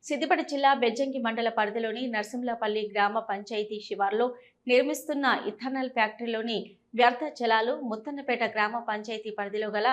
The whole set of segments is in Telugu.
సిద్దిపేట జిల్లా బెజ్జంకి మండల పరిధిలోని నర్సింలపల్లి గ్రామ పంచాయతీ శివార్లో నిర్మిస్తున్న ఇథనాల్ ఫ్యాక్టరీలోని వ్యర్థ జలాలు ముత్తన్నపేట గ్రామ పంచాయతీ పరిధిలో గల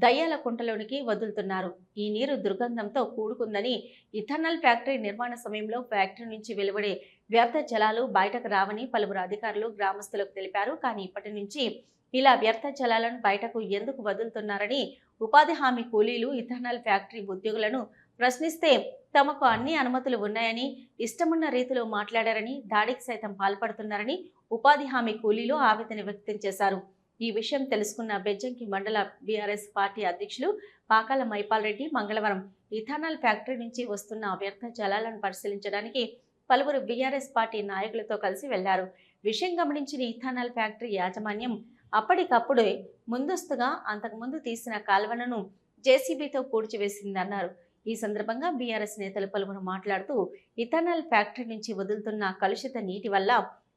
దయ్యాల కుంటలోనికి వదులుతున్నారు. ఈ నీరు దుర్గంధంతో కూడుకుందని, ఇథనాల్ ఫ్యాక్టరీ నిర్మాణ సమయంలో ఫ్యాక్టరీ నుంచి వెలువడే వ్యర్థ జలాలు బయటకు రావని పలువురు అధికారులు గ్రామస్తులకు తెలిపారు. కానీ ఇప్పటి నుంచి ఇలా వ్యర్థ జలాలను బయటకు ఎందుకు వదులుతున్నారని ఉపాధి హామీ కూలీలు ఇథనాల్ ఫ్యాక్టరీ ఉద్యోగులను ప్రశ్నిస్తే తమకు అన్ని అనుమతులు ఉన్నాయని, ఇష్టమున్న రీతిలో మాట్లాడారని, దాడికి సైతం పాల్పడుతున్నారని ఉపాధి హామీ కూలీలు ఆవేదన వ్యక్తం చేశారు. ఈ విషయం తెలుసుకున్న బెజ్జంకి మండల బీఆర్ఎస్ పార్టీ అధ్యక్షులు పాకాల మైపాల్ రెడ్డి మంగళవారం ఇథనాల్ ఫ్యాక్టరీ నుంచి వస్తున్న వ్యర్థ జలాలను పరిశీలించడానికి పలువురు బీఆర్ఎస్ పార్టీ నాయకులతో కలిసి వెళ్లారు. విషయం గమనించిన ఇథనాల్ ఫ్యాక్టరీ యాజమాన్యం అప్పటికప్పుడే ముందస్తుగా అంతకుముందు తీసిన కాల్వలను జేసీబీతో పూడ్చివేసిందన్నారు. ఈ సందర్భంగా బీఆర్ఎస్ నేతలు పలువురు మాట్లాడుతూ, ఇథనాల్ ఫ్యాక్టరీ నుంచి వదులుతున్న కలుషిత నీటి వల్ల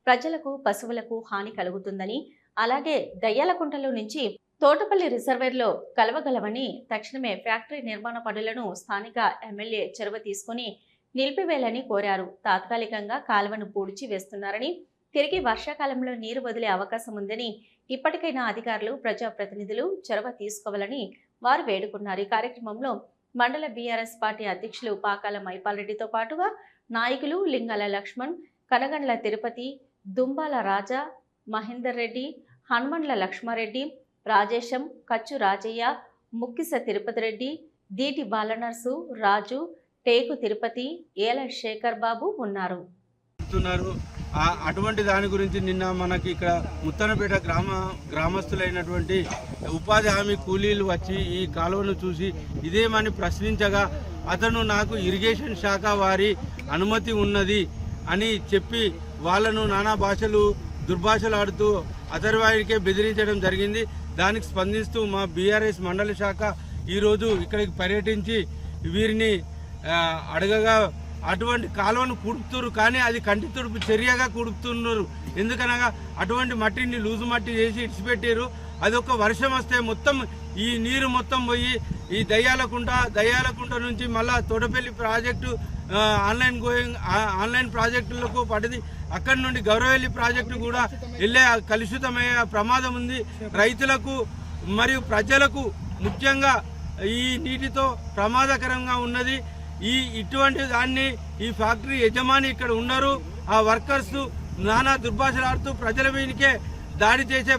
ప్రజలకు, పశువులకు హాని కలుగుతుందని, అలాగే దయ్యాలకుంటలో నుంచి తోటపల్లి రిజర్వేర్లో కలవగలవని, తక్షణమే ఫ్యాక్టరీ నిర్మాణ పనులను స్థానిక ఎమ్మెల్యే చొరవ తీసుకుని నిలిపివేయాలని కోరారు. తాత్కాలికంగా కాలువను పూడ్చి వేస్తున్నారని, తిరిగి వర్షాకాలంలో నీరు వదిలే అవకాశం ఉందని, ఇప్పటికైనా అధికారులు, ప్రజాప్రతినిధులు చొరవ తీసుకోవాలని వారు వేడుకున్నారు. ఈ కార్యక్రమంలో మండల బీఆర్ఎస్ పార్టీ అధ్యక్షులు పాకాల మైపాల్ రెడ్డితో పాటుగా నాయకులు లింగాల లక్ష్మణ్, కనగండ్ల తిరుపతి, దుంబాల రాజా, మహేందర్ రెడ్డి, హనుమండ్ల లక్ష్మారెడ్డి, రాజేశం, కచ్చు రాజయ్య, ముక్కిస తిరుపతి రెడ్డి, దీటి బాలనర్సు, రాజు, టేకు తిరుపతి, ఏల శేఖర్ బాబు ఉన్నారు. అటువంటి దాని గురించి నిన్న మనకి ఇక్కడ ముత్తన్నపేట గ్రామస్తులైనటువంటి ఉపాధి హామీ కూలీలు వచ్చి ఈ కాలువను చూసి ఇదేమని ప్రశ్నించగా, అతను నాకు ఇరిగేషన్ శాఖ వారి అనుమతి ఉన్నది అని చెప్పి వాళ్ళను నానా భాషలు దుర్భాషలు ఆడుతూ అతర్వాయికే బెదిరించడం జరిగింది. దానికి స్పందిస్తూ మా బీఆర్ఎస్ మండల శాఖ ఈరోజు ఇక్కడికి పర్యటించి వీరిని అడగగా అటువంటి కాలువను కూడుపుతున్నారు, కానీ అది కంటి తుడుపు చర్యగా కూడుపుతున్నారు. ఎందుకనగా అటువంటి మట్టిని లూజు మట్టి చేసి ఇడిచిపెట్టారు. అది ఒక వర్షం వస్తే మొత్తం ఈ నీరు మొత్తం పోయి ఈ దయ్యాలకుంట నుంచి మళ్ళా తోటపల్లి ప్రాజెక్టు ఆన్లైన్ ప్రాజెక్టులకు పడింది. అక్కడి నుండి గౌరవెల్లి ప్రాజెక్టు కూడా వెళ్ళే కలుషితమయ్యే ప్రమాదం ఉంది. రైతులకు మరియు ప్రజలకు ముఖ్యంగా ఈ నీటితో ప్రమాదకరంగా ఉన్నది. ఇటువంటి దాన్ని ఈ ఫ్యాక్టరీ యజమాని ఇక్కడ ఉన్నారు. ఆ వర్కర్స్ నానా దుర్భాషలాడుతూ ప్రజల మీదకే దాడి చేసే